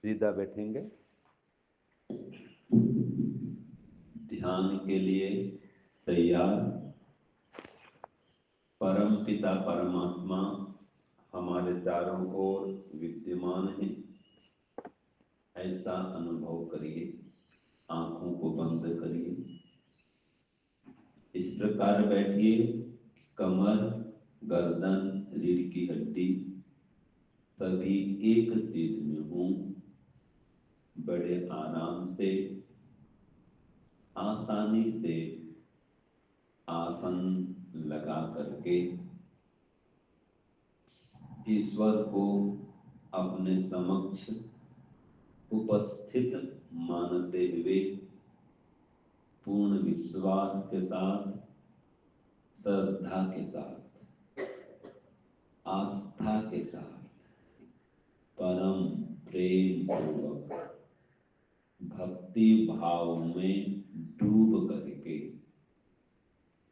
सीधा बैठेंगे। ध्यान के लिए तैयार। परम पिता परमात्मा हमारे चारों ओर विद्यमान है, ऐसा अनुभव करिए। आंखों को बंद करिए। इस प्रकार बैठिए, कमर, गर्दन, रीढ़ की हड्डी सभी एक सीध में हों। बड़े आराम से, आसानी से आसन लगा करके ईश्वर को अपने समक्ष उपस्थित मानते हुए पूर्ण विश्वास के साथ, श्रद्धा के साथ, आस्था के साथ, परम प्रेम पूर्वक भक्ति भाव में डूब करके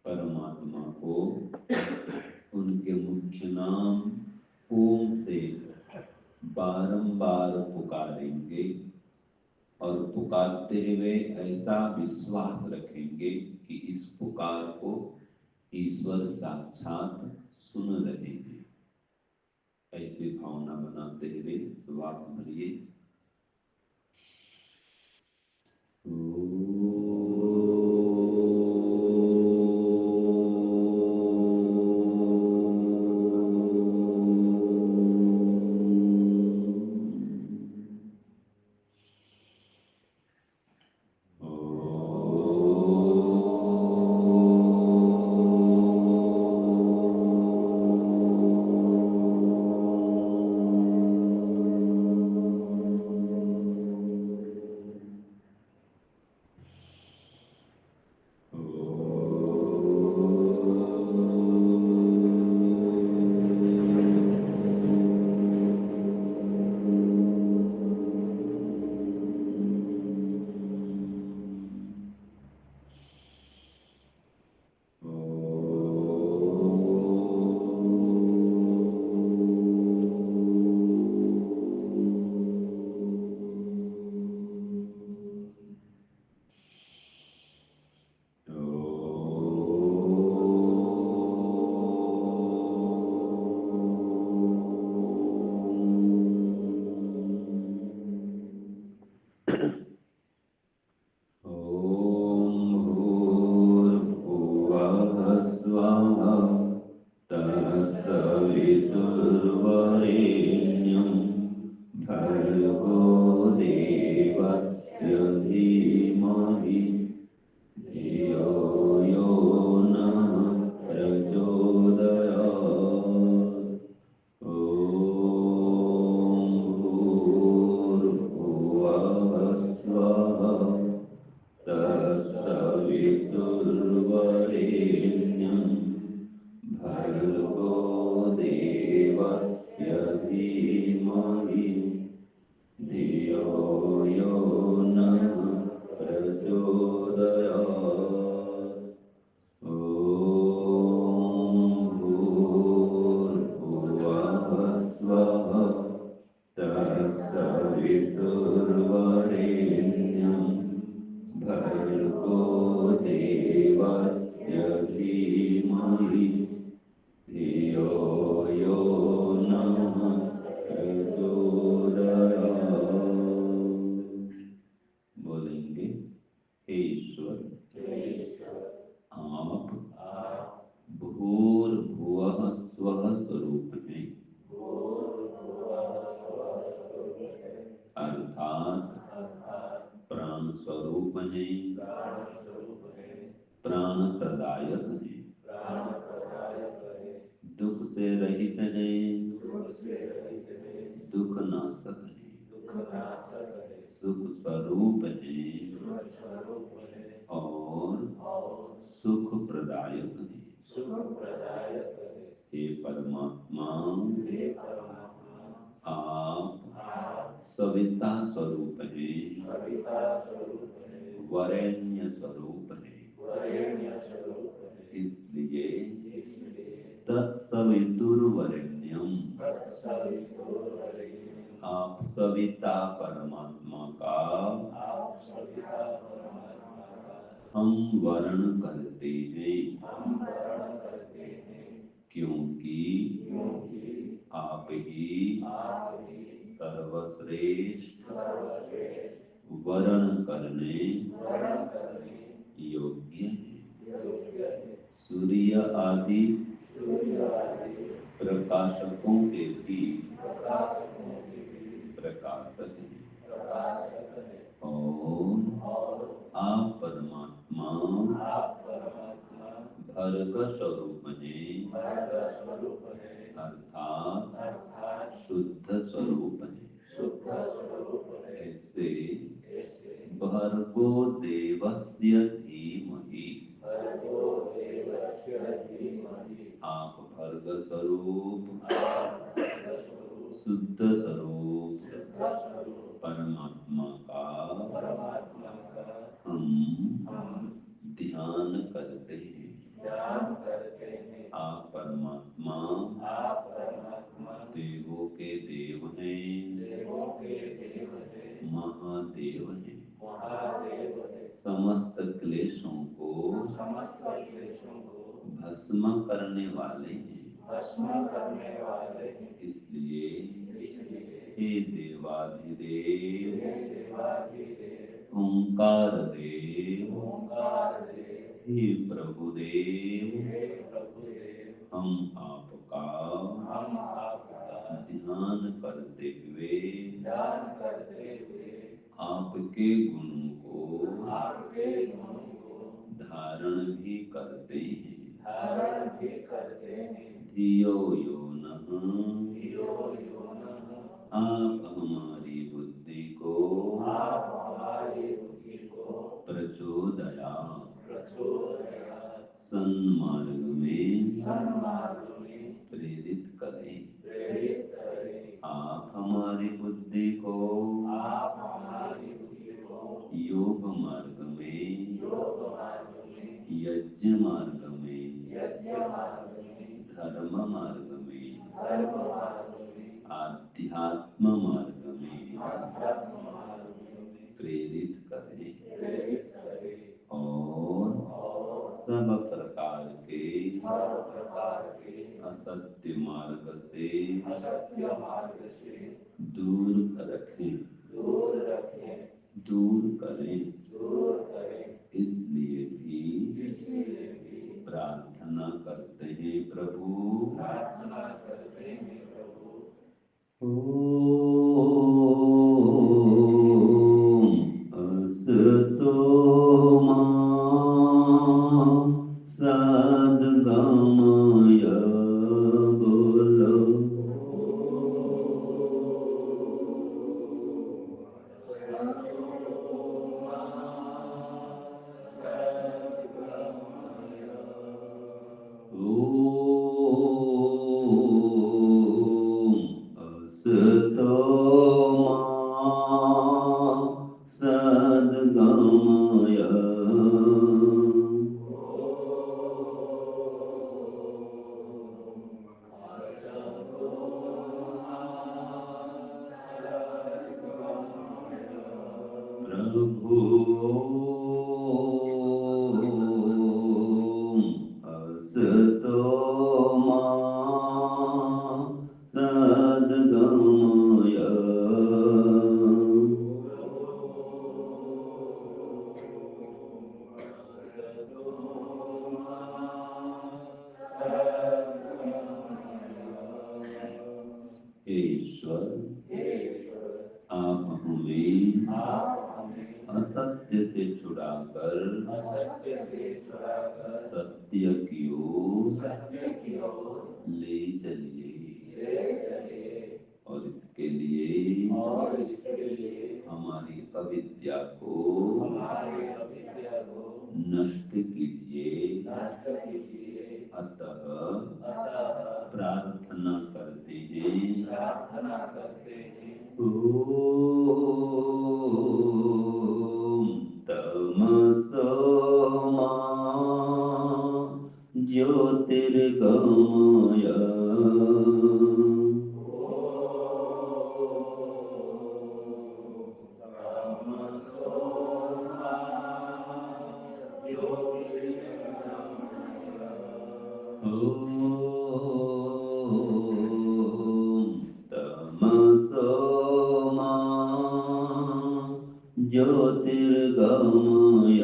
परमात्मा को उनके मुख्य नाम ओम से बारंबार पुकारेंगे और पुकारते हुए ऐसा विश्वास रखेंगे कि इस पुकार को ईश्वर साक्षात सुन रहे हैं। ऐसी भावना बनाते हुए श्वास भरिए। सविता परमात्मा का हम वर्ण करते हैं, क्योंकि आप ही सर्वश्रेष्ठ वर्ण करने योग्य हैं। सूर्य आदि प्रकाशकों के भी प्रकाशक हैं, और आप परमात्मा भर्ग स्वरूप हैं, अर्थात शुद्ध स्वरूप हैं। ऐसे भर्गो देवस्य धीमहि, आप भर्ग स्वरूप शुद्ध स्वरूप परमात्मा का हम ध्यान करते हैं। आप परमात्मा देवों के देव हैं, महादेव हैं, समस्त क्लेशों को भस्म करने वाले हैं। इसलिए हे देवाधिदेव ओंकार देव, हे प्रभुदेव, हम आपका ध्यान करते हुए आपके गुणों को धारण भी करते हैं। धियो यो नः, आप हमारी बुद्धि को प्रचोदयात् सन्मार्ग में प्रेरित करें। आप हमारी बुद्धि को योग मार्ग में, यज्ञ मार्ग में, धर्म मार्ग में, आध्यात्म मार्ग में प्रेरित करें, और सब प्रकार के असत्य मार्ग से दूर रखें, दूर करें। इसलिए भी प्रार्थना करते हैं प्रभु। अस्तु मा सद्गमय बोलो। सद्गमय प्रभु असतो मा सद्गमय। ईश्वर आप हमें असत्य से छुड़ाकर सत्य की ओर ले चलिए, और इसके लिए हमारी अविद्या को नष्ट कीजिए। अतः प्रार्थना करते हैं, ओम तमसो मा ज्योतिर्गमय। गमय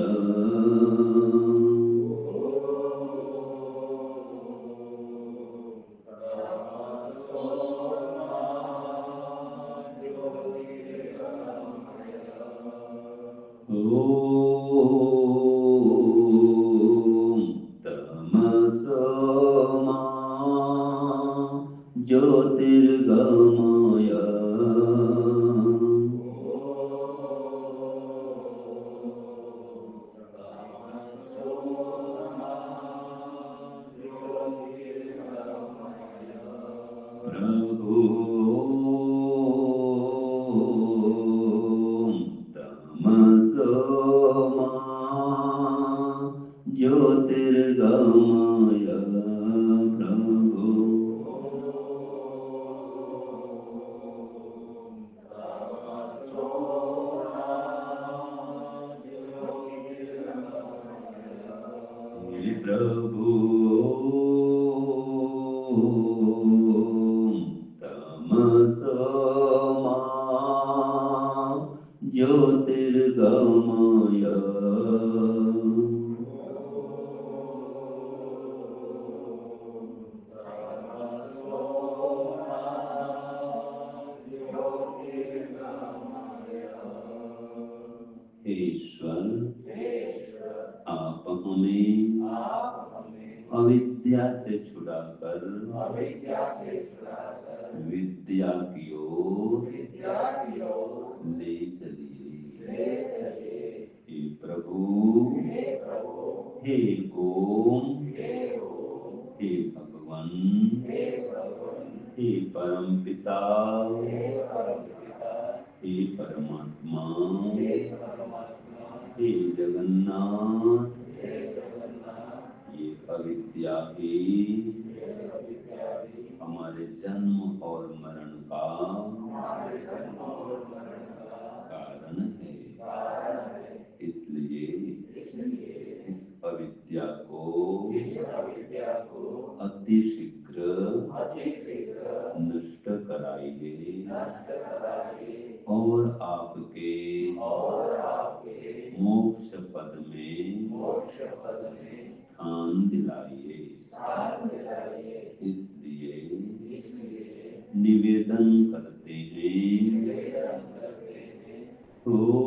तमसो ज्योतिर्गमय प्रभु तमसो ज्योतिर्गमय प्रभु हे प्रभु तमसो ज्योतिर्गमय हे ईश्वर आप हमें अविद्या से छुड़ाकर विद्या की ओर ले चलिए। हे प्रभु हे ओम हे भगवान हे परम पिता हे परमात्मा हे जगन्नाथ ये अविद्या ही हमारे जन्म और मरण का कारण है। इसलिए इस अविद्या को अति शीघ्र नष्ट कराइए और आपके मोक्ष पद में स्थान दिलाइए। इसलिए निवेदन करते हैं ओम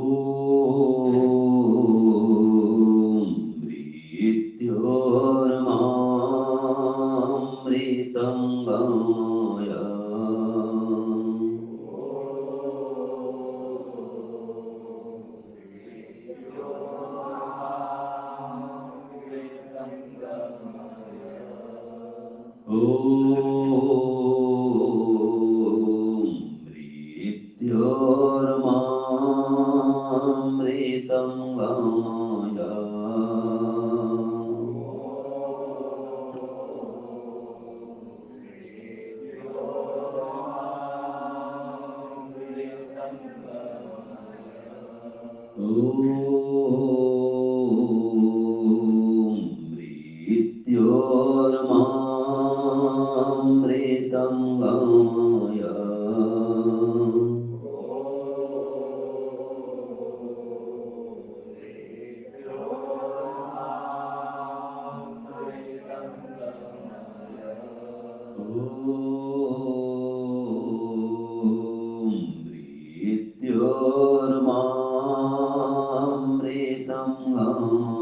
मृत्योर्मामृतं गमय मृत्योर्मामृतं गमय मृत्योर्मामृतं गमय मृत्योर्मामृतं गमय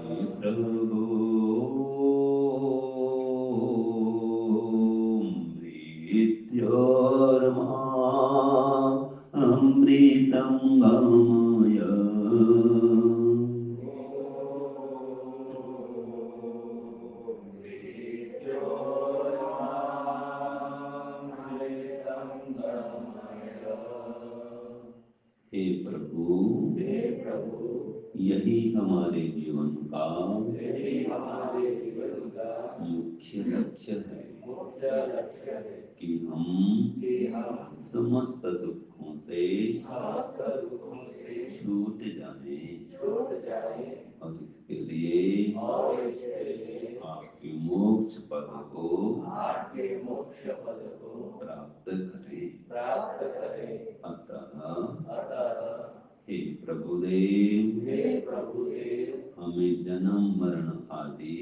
हे प्रभु मृत्योर्मामृतं गमय हे प्रभु यही हमारे जीवन का मुख्य लक्ष्य है कि हम समस्त दुखों से छूट जाएं और इसके लिए को प्राप्त करें। अतः हे प्रभुदेव, हमें जन्म मरण आदि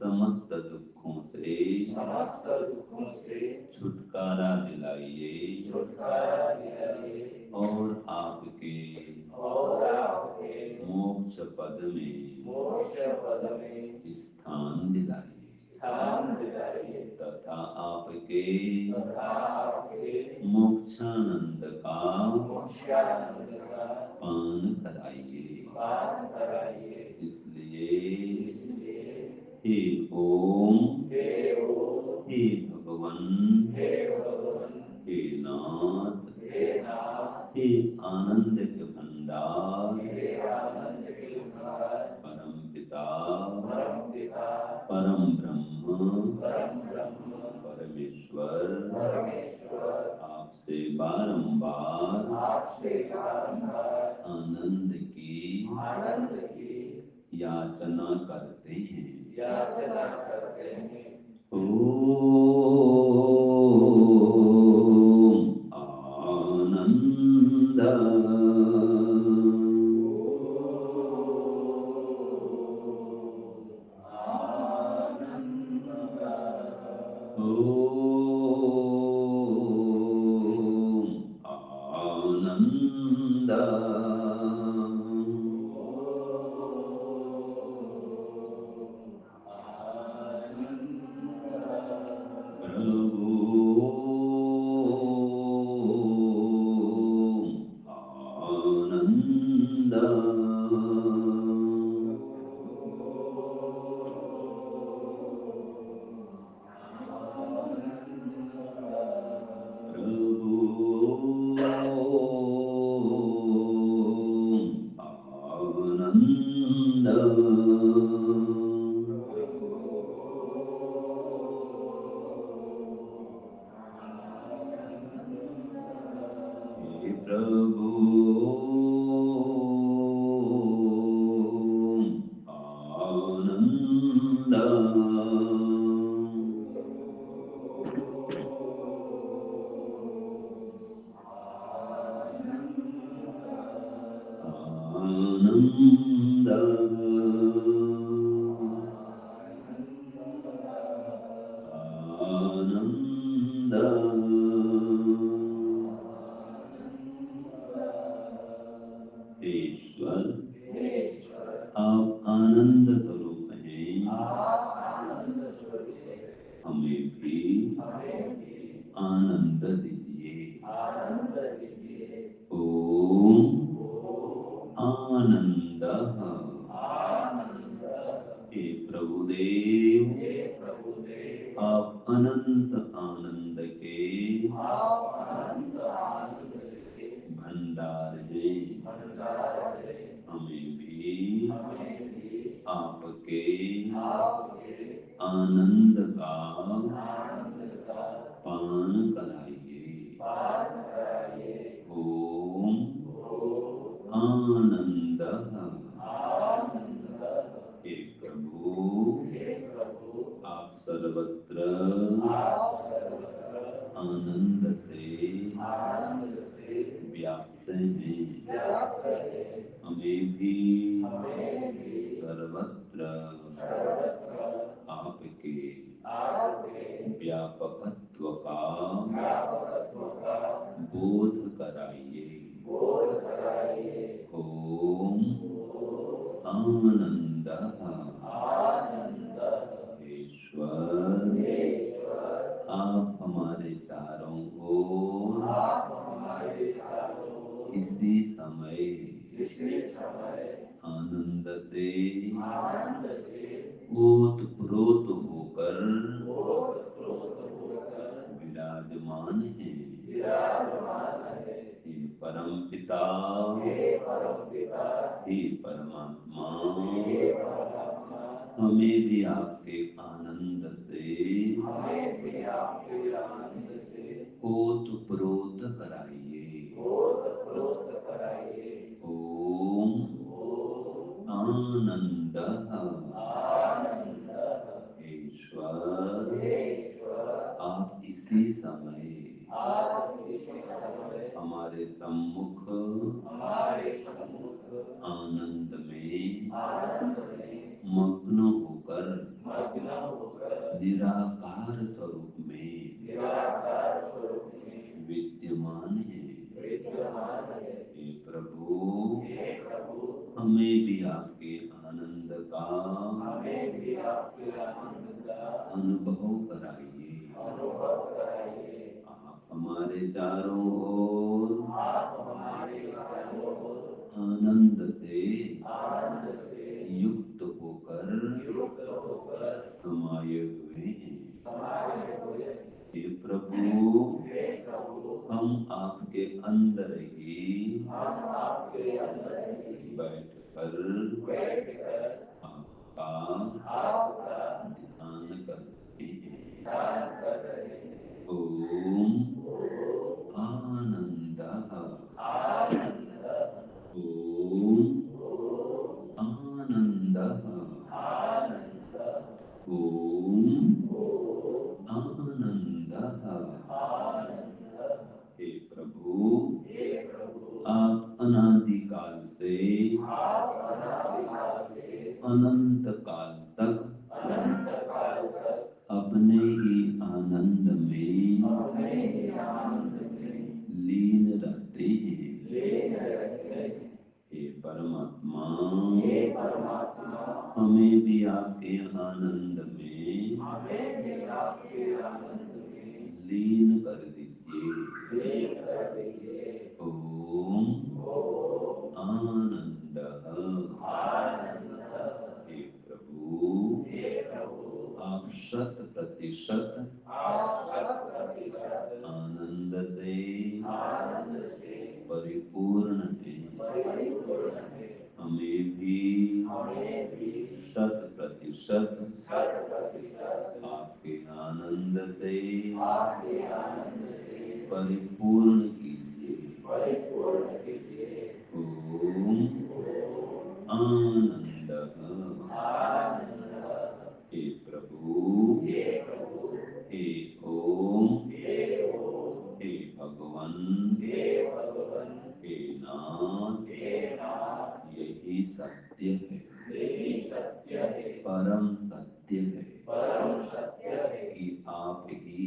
समस्त दुखों से छुटकारा दिलाइए और आपके मोक्ष पद में स्थान दिलाइए तथा आपके मोक्षानंद का पान कराइए। इसलिए हे ओम, हे भगवन, हे नाथ, हे आनंद के भंडार, परम पिता, परम ब्रह्म, परमेश्वर, आपसे बारंबार आनंद की याचना करते हैं। ओम आनंद। ईश्वर, आप आनंद स्वरूप हैं, हमें भी आनंद दीजिए। ओम आनंद। हे प्रभुदेव, आप अनंत आनंद के भंडार हैं, हमें भी आपके आनंद का पान कराइए। ओम आनंद। हे प्रभु, आप सर्वत्र आनंद से व्याप्त हैं, हमें भी सर्वत्र आपके व्यापकत्व का बोध कराइए। ओम आनंद। ईश्वर, आप हमारे चारों ओर इसी समय आनंद से ओतप्रोत होकर विराजमान हैं। हे परम पिता, हे परमात्मा, हमें भी आपके आनंद से ओतप्रोत कराइए। ओम आनंद। हमारे सम्मुख आनंद में मग्न होकर निराकार स्वरूप में विद्यमान है। हे प्रभु, हमें भी आपके आनंद का अनुभव कराइए। आप हमारे चारों ओर आनंद से युक्त होकर समाये हुए हैं। हे प्रभु, हम आपके अंदर ही बैठकर आपका ध्यान करते हैं। ओम आनंदः। ओम आनंदः। ओम आनंदः। हे प्रभु, आप अनादिकाल से अनंत काल तक अपने ही आनंद में लीन रहते हैं। हे परमात्मा, हमें भी आपके आनंद में लीन कर दीजिए। ओम आनंदः। हे प्रभु, आप 100% आनंद से परिपूर्ण हैं। हमें भी 100% आपके आनंद से परिपूर्ण कीजिए। ओम आनंदः। हे प्रभु, हे ओम, हे भगवान, हे नाथ, यही सत्य है, परम सत्य है कि आप ही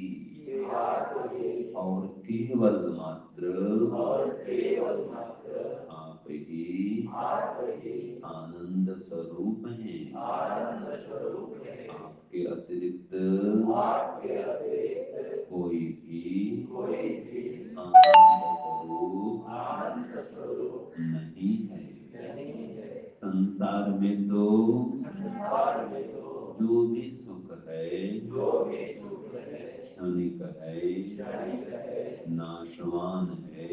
और केवल मात्र आप ही आनंद स्वरूप हैं। आपके अतिरिक्त कोई भी आनंद स्वरूप नहीं है। संसार में तो जो भी सुख है क्षणिक है, नाशवान है,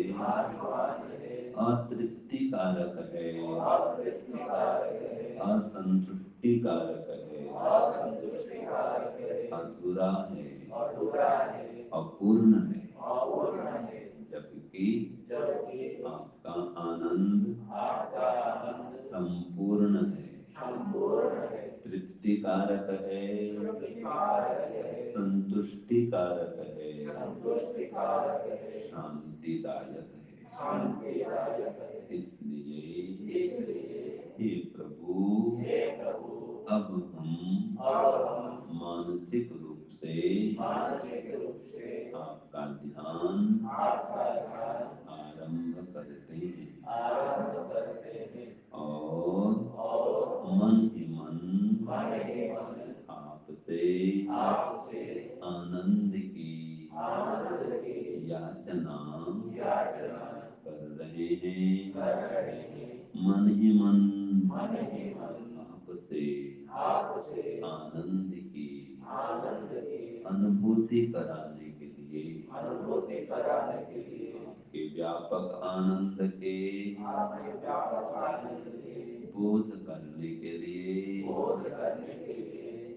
अतृप्तिकारक है, असंतुष्टिकारक है, अधूरा है, अपूर्ण है। जबकि आपका आनंद संपूर्ण है, तृप्तिकारक है, संतुष्टिकारक है, शांतिदायक है। इसलिए हे प्रभु, अब हम मानसिक रूप से आपका ध्यान आरंभ करते हैं और मन ही मन आपसे आनंद की याचना कर रहे हैं। मन ही मन आपसे आनंद की अनुभूति कराने के लिए, आपके व्यापक आनंद के बोध करने के लिए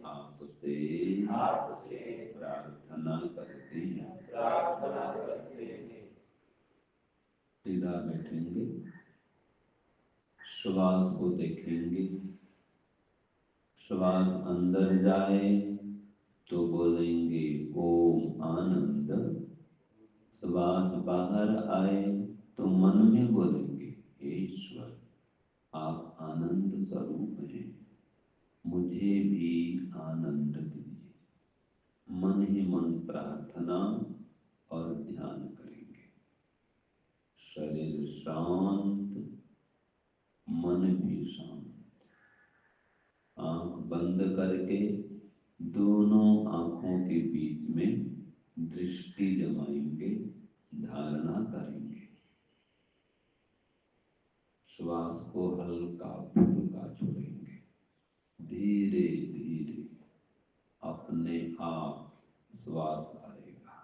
आपसे प्रार्थना करते हैं। सीधा बैठेंगे, श्वास को देखेंगे। श्वास अंदर जाए तो बोलेंगे ओम आनंद, श्वास बाहर आए तो मन में बोलेंगे, हे ईश्वर आप आनंद स्वरूप हैं, मुझे भी आनंद दीजिए। मन ही मन प्रार्थना और ध्यान करेंगे। शरीर शांत, मन भी शांत। आंख बंद करके दोनों आंखों के बीच में दृष्टि जमाएंगे, धारणा करेंगे। श्वास को हल्का फुल्का छोड़ेंगे। धीरे धीरे अपने आप श्वास आएगा,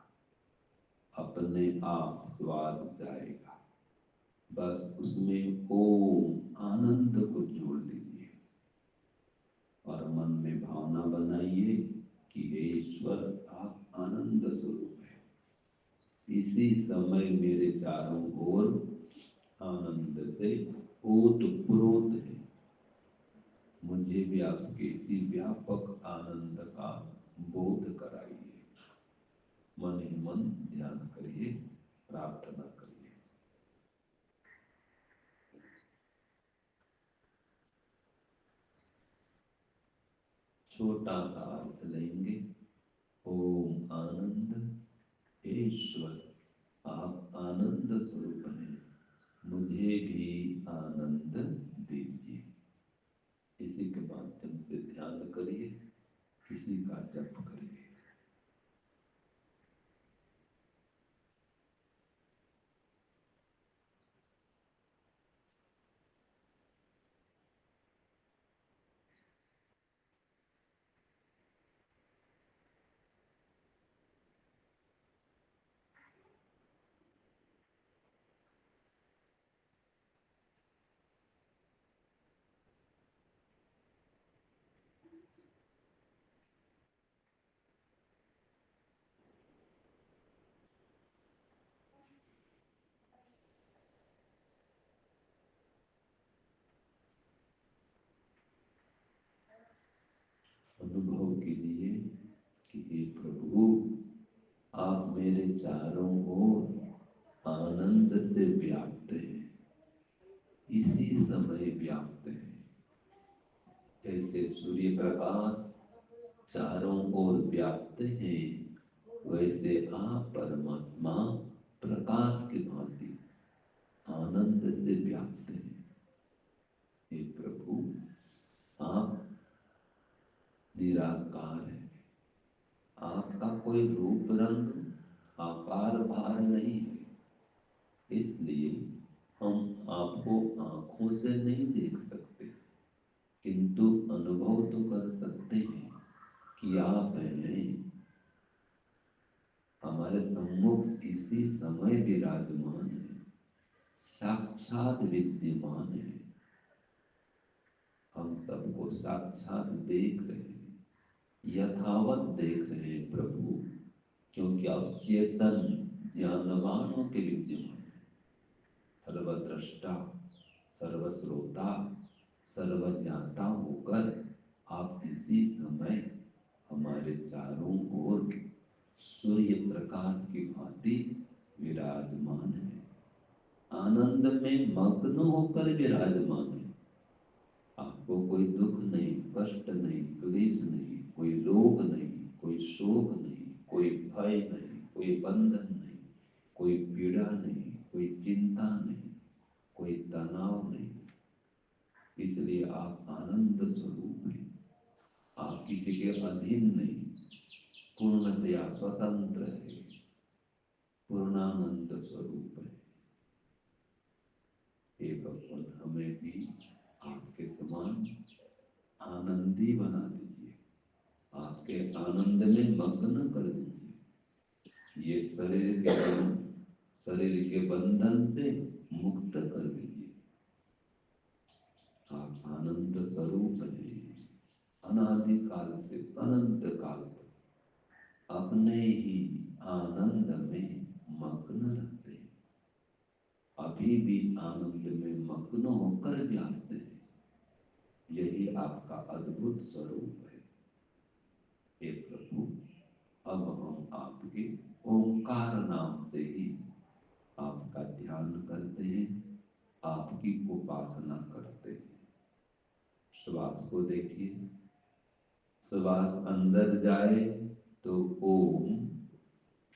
अपने आप श्वास जाएगा। बस उसमें ओम आनंद को जोड़ दीजिए और मन में भावना बनाइए कि हे ईश्वर आप आनंद स्वरूप है। इसी समय मेरे चारों ओर आनंद से ओतप्रोत है। मुझे भी आपके इसी व्यापक आनंद का बोध कराइए। मन ही मन ध्यान करिए, प्रार्थना करिए। छोटा सा अर्थ लेंगे। ओम आनंद, ईश्वर आप आनंद स्वरूप हैं, मुझे भी आनंद दीजिए। इसी के माध्यम से ध्यान करिए, इसी का जप करिए। अनुभव कीजिए कि हे प्रभु आप मेरे चारों ओर आनंद से व्याप्त हैं, इसी समय व्याप्त हैं। जैसे सूर्य प्रकाश चारों ओर व्याप्त हैं, वैसे आप परमात्मा प्रकाश की भांति आनंद से व्याप्त हैं। हे प्रभु आप निराकार है, आपका कोई रूप रंग आकार भार नहीं है। इसलिए हम आपको आंखों से नहीं देख सकते, किंतु अनुभव तो कर सकते हैं कि आप हैं। हमारे सम्मुख इसी समय विराजमान है, साक्षात विद्यमान है। हम सबको साक्षात देख रहे हैं, यथावत देख रहे हैं प्रभु, क्योंकि आप चेतन ज्ञानवानों के विद्यमान है। सर्वद्रष्टा, सर्वश्रोता, सर्वज्ञाता होकर आप इसी समय हमारे चारों ओर सूर्य प्रकाश की भांति विराजमान है, आनंद में मग्न होकर विराजमान है। आपको कोई दुख नहीं, कष्ट नहीं, क्लेश नहीं, कोई रोग नहीं, कोई शोक नहीं, कोई भय नहीं, कोई बंधन नहीं, कोई पीड़ा नहीं, कोई चिंता नहीं, कोई तनाव नहीं। इसलिए आप आनंद स्वरूप हैं। आप किसी के अधीन नहीं, पूर्णतया स्वतंत्र है, पूर्णानंद स्वरूप है। हे भगवान हमें भी आपके समान आनंदी बना दीजिए, आपके आनंद में मग्न कर दीजिए। ये शरीर के बंधन से मुक्त कर दीजिए। आप आनंद स्वरूप हैं, अनादि काल से अनंत काल तक अपने ही आनंद में मग्न रहते हैं, अभी भी आनंद में मग्न होकर व्याप्त है। यही आपका अद्भुत स्वरूप है। हे प्रभु अब हम आपके ओंकार नाम से ही आपका ध्यान करते हैं, आपकी उपासना करते हैं। श्वास को देखिए, श्वास अंदर जाए तो ओम,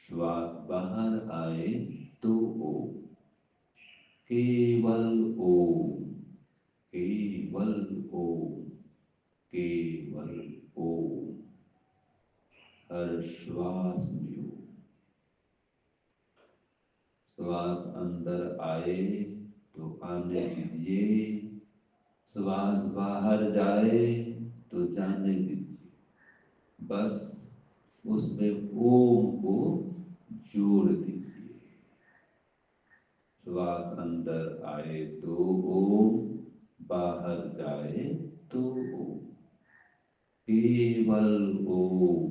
श्वास बाहर आए तो ओम, केवल ओम, केवल ओम, केवल ओम। हर श्वास में ओम। श्वास अंदर आए तो आने दीजिए, श्वास बाहर जाए तो जाने दीजिए। बस उसमें ओम को जोड़ दीजिए। श्वास अंदर आए तो ओम, बाहर जाए तो ओम, केवल ओम,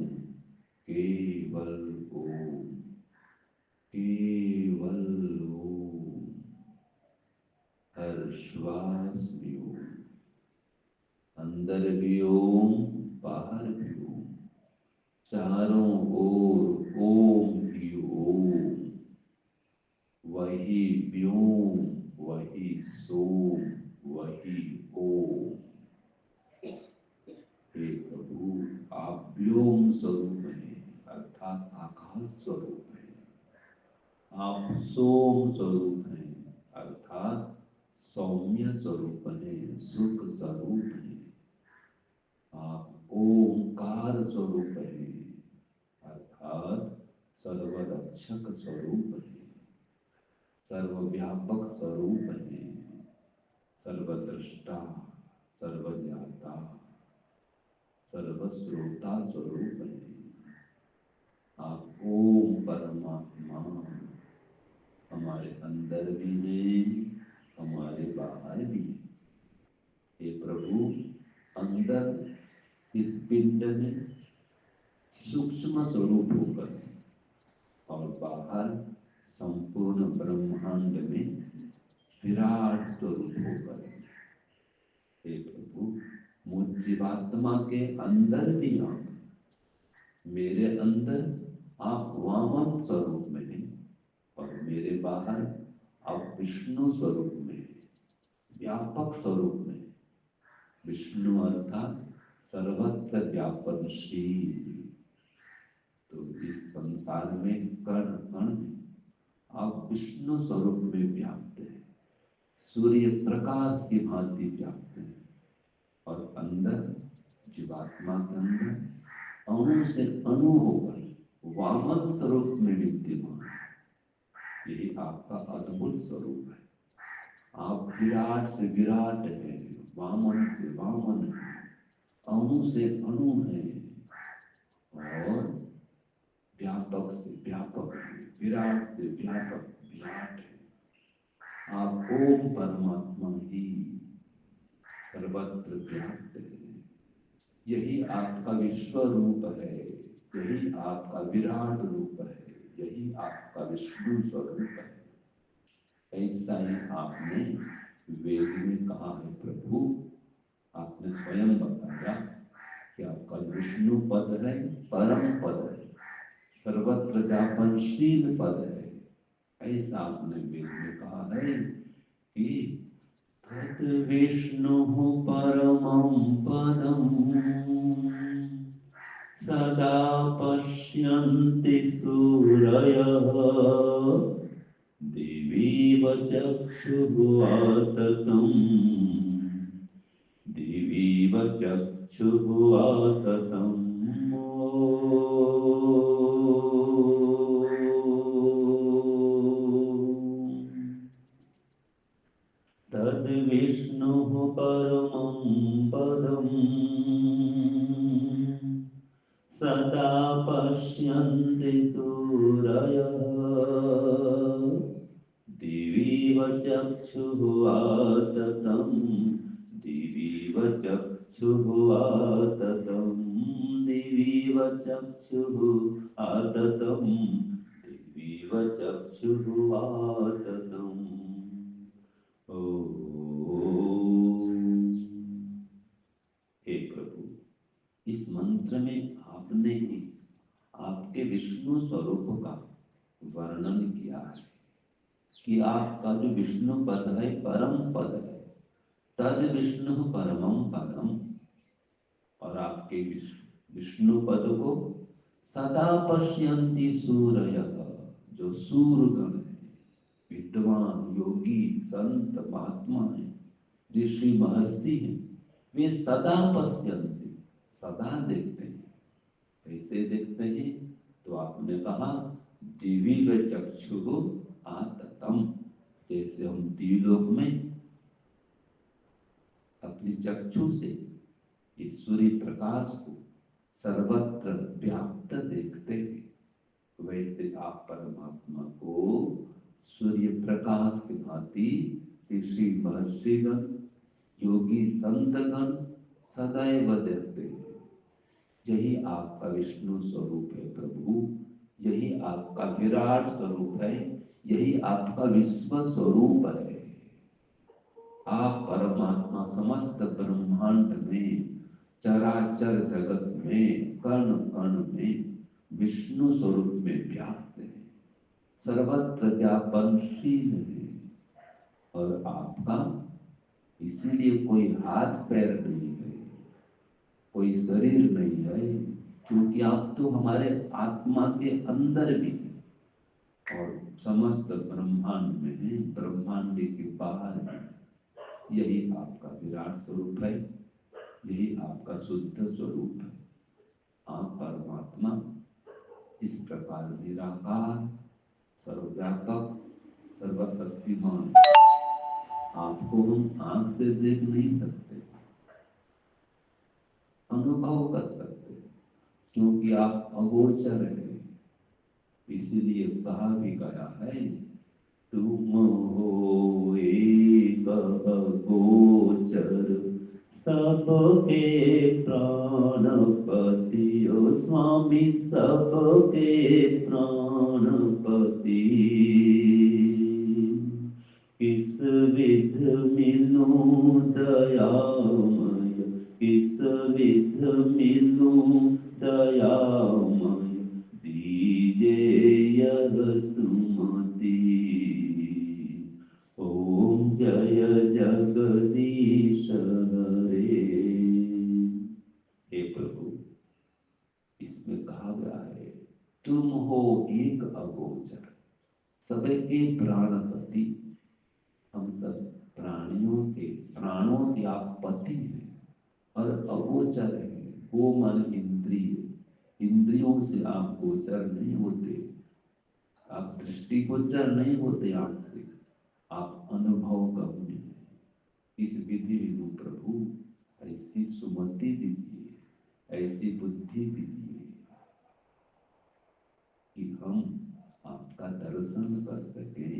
केवल ओम, केवल ओम। हर श्वास में ओम, अंदर भी ओम, बाहर भी ओम, चारों ओर ओम ही ओम। वही व्योम, वही सोम, वही ओम। हे प्रभु, आप व्योम स्वरूप हैं, अर्थात आकाश स्वरूप हैं। आप सोम स्वरूप हैं, अर्थात सौम्य स्वरूप हैं, सुख स्वरूप हैं। आप ओंकार स्वरूप हैं, अर्थात सर्वरक्षक स्वरूप हैं, सर्वव्यापक स्वरूप हैं, सर्वद्रष्टा, सर्वज्ञाता, सर्वश्रोता स्वरूप हैं। आप ओम परमात्मा हमारे अंदर भी हैं, हमारे बाहर भी हैं। हे प्रभु, अंदर इस पिंड में सूक्ष्म स्वरूप होकर और बाहर संपूर्ण ब्रह्मांड में विराट स्वरूप होकर, हे प्रभु, मुझ जीवात्मा के अंदर भी आप, मेरे अंदर आप वामन स्वरूप में हैं और मेरे बाहर आप विष्णु स्वरूप में हैं, व्यापक स्वरूप में। विष्णु अर्थात सर्वत्र व्यापनशील। तो इस संसार में कण कण में आप विष्णु स्वरूप में व्याप्त हैं, सूर्य प्रकाश की भांति व्याप्त हैं और अंदर जीवात्मा के अंदर अणु से अणु होकर वामन स्वरूप में विद्यमान। यही आपका अद्भुत स्वरूप है। आप विराट से विराट हैं, वामन से वामन है, अणु से अणु है और व्यापक से व्यापक है, विराट से व्यापक विराट है। आप ओम परमात्मा ही सर्वत्र व्याप्त है। यही आपका विश्व रूप है, यही आपका विराट रूप है, यही आपका विष्णु स्वरूप है। ऐसा ही आपने वेद में कहा है प्रभु। आपने स्वयं बताया कि आपका विष्णु पद है, परम पद है, सर्वत्र व्यापनशील पद है। ऐसा आपने वेद में कहा है कि तत् विष्णुः परमं पदं सदा पश्यन्ति सूरयः दिवीव चक्षुः आततं, दिवीव चक्षुः आततम्। तद् विष्णुः परमं पदं सदा पश्यन्ति सूरयः दिवीव चक्षुः आततं, दिवीव चक्षुः आततं, दिवीव चक्षुः आततं, दिवीव चक्षुः आततम्। हे प्रभु, इस मंत्र में आपने ही आपके विष्णु स्वरूप का वर्णन किया है कि आपका जो विष्णु पद है परम पद है, तद विष्णु परमम पदम। और आपके विष्णु पद को सदा पश्यन्ति सूरयः, जो सूरगण है, विद्वान योगी संत महात्मा है, ऋषि महर्षि हैं, वे सदा पश्यन्ति, सदा देखते हैं। कैसे देखते हैं? तो आपने कहा दिव्य चक्षु आततम, जैसे हम द्विलोक में अपनी चक्षु से इस सूर्य प्रकाश को सर्वत्र व्याप्त देखते हैं, वैसे आप परमात्मा को सूर्य प्रकाश की भांति ऋषि महर्षिगण योगी संतगण सदैव देखते हैं। यही आपका विष्णु स्वरूप है प्रभु, यही आपका विराट स्वरूप है, यही आपका विश्व स्वरूप है। आप परमात्मा समस्त ब्रह्मांड में, चराचर जगत में, कण कण में विष्णु स्वरूप में व्याप्त है, सर्वत्र व्यापनशील है। और आपका इसीलिए कोई हाथ पैर नहीं है, कोई शरीर नहीं है, क्योंकि आप तो हमारे आत्मा के अंदर भी हैं और समस्त ब्रह्मांड में है, ब्रह्मांड के बाहर है। यही आपका विराट स्वरूप है, यही आपका शुद्ध स्वरूप है। आप परमात्मा इस प्रकार निराकार, सर्वव्यापक, सर्वशक्तिमान, आपको हम आंख से देख नहीं सकते, अनुभव कर सकते, क्योंकि आप अगोचर हैं। इसीलिए कहा भी गया है, तुम हो एक अगोचर सबके प्राणपति, ओ स्वामी सबके प्राणपति। किस विध मिलूं दयामय, किस विध मिलूं दयामय, दीजे यह सुमति। ओम जय जगदीश हरे। हे प्रभु, इसमें कहा गया है तुम हो एक अगोचर सबके प्राणपति। हम सब प्राणियों के प्राणों के आप पति हैं और अगोचर हैं। वो मन इंद्रिय, इंद्रियों से आप गोचर नहीं होते, आप दृष्टि गोचर नहीं होते, आंख से आप अनुभव गम्य हैं। इस विधि विधु प्रभु ऐसी सुमति दीजिए, ऐसी बुद्धि दीजिए कि हम आपका दर्शन कर सके।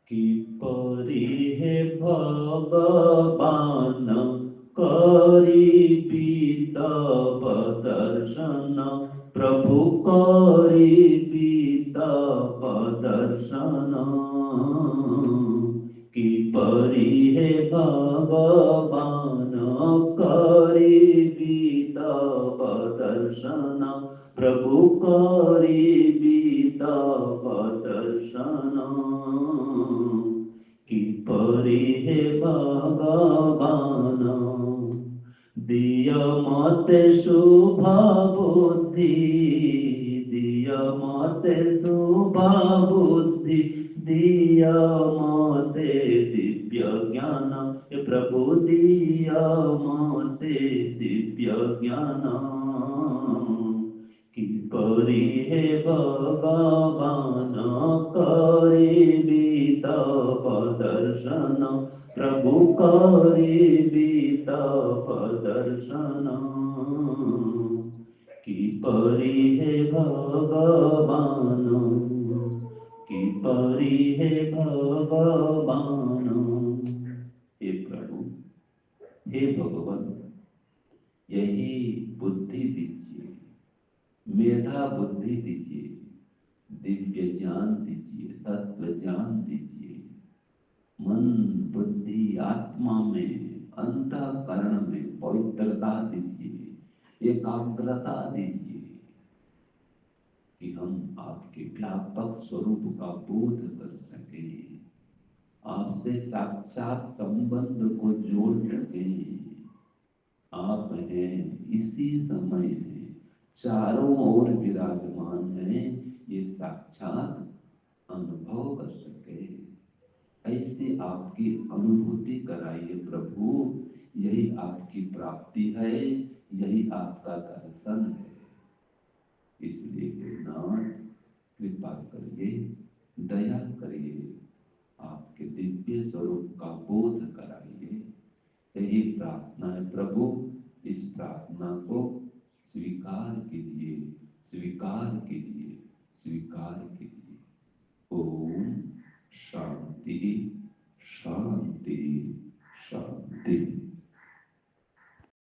कि परि है भगवान करी तब दर्शन, प्रभु करी तब दर्शन। कि परि है भगवान करी तब दर्शन, प्रभु करी तब दर्शन। कि परि है भगवान दिय मते शुभ बुद्धि, दिय मते शुभ बुद्धि, दिय मते दिव्य ज्ञान, हे प्रभु दिय मते दिव्य ज्ञान। कि परि है भगवान करी तब दर्शन, प्रभु करी तब दर्शन। कि परि है भगवान, कि परि है भगवान। हे प्रभु, हे भगवान, यही बुद्धि दीजिए, मेधा बुद्धि दीजिए, दिव्य ज्ञान दीजिए, तत्व ज्ञान दीजिए। मन बुद्धि आत्मा में, अंतःकरण में पवित्रता दीजिए, एकाग्रता दीजिए कि हम आपके व्यापक स्वरूप का बोध कर सकें, आपसे साक्षात संबंध को जोड़ सकें। आप हैं इसी समय में, चारों ओर विराजमान हैं, ये साक्षात अनुभव कर सके। ऐसे आपकी अनुभूति कराइए प्रभु, यही आपकी प्राप्ति है, यही आपका दर्शन है। इसलिए हे नाथ कृपा करिए, दया करिए, आपके दिव्य स्वरूप का बोध कराइए। यही प्रार्थना है प्रभु। इस प्रार्थना को स्वीकार कीजिए, स्वीकार कीजिए, स्वीकार कीजिए। ओम शांति शांति शांति।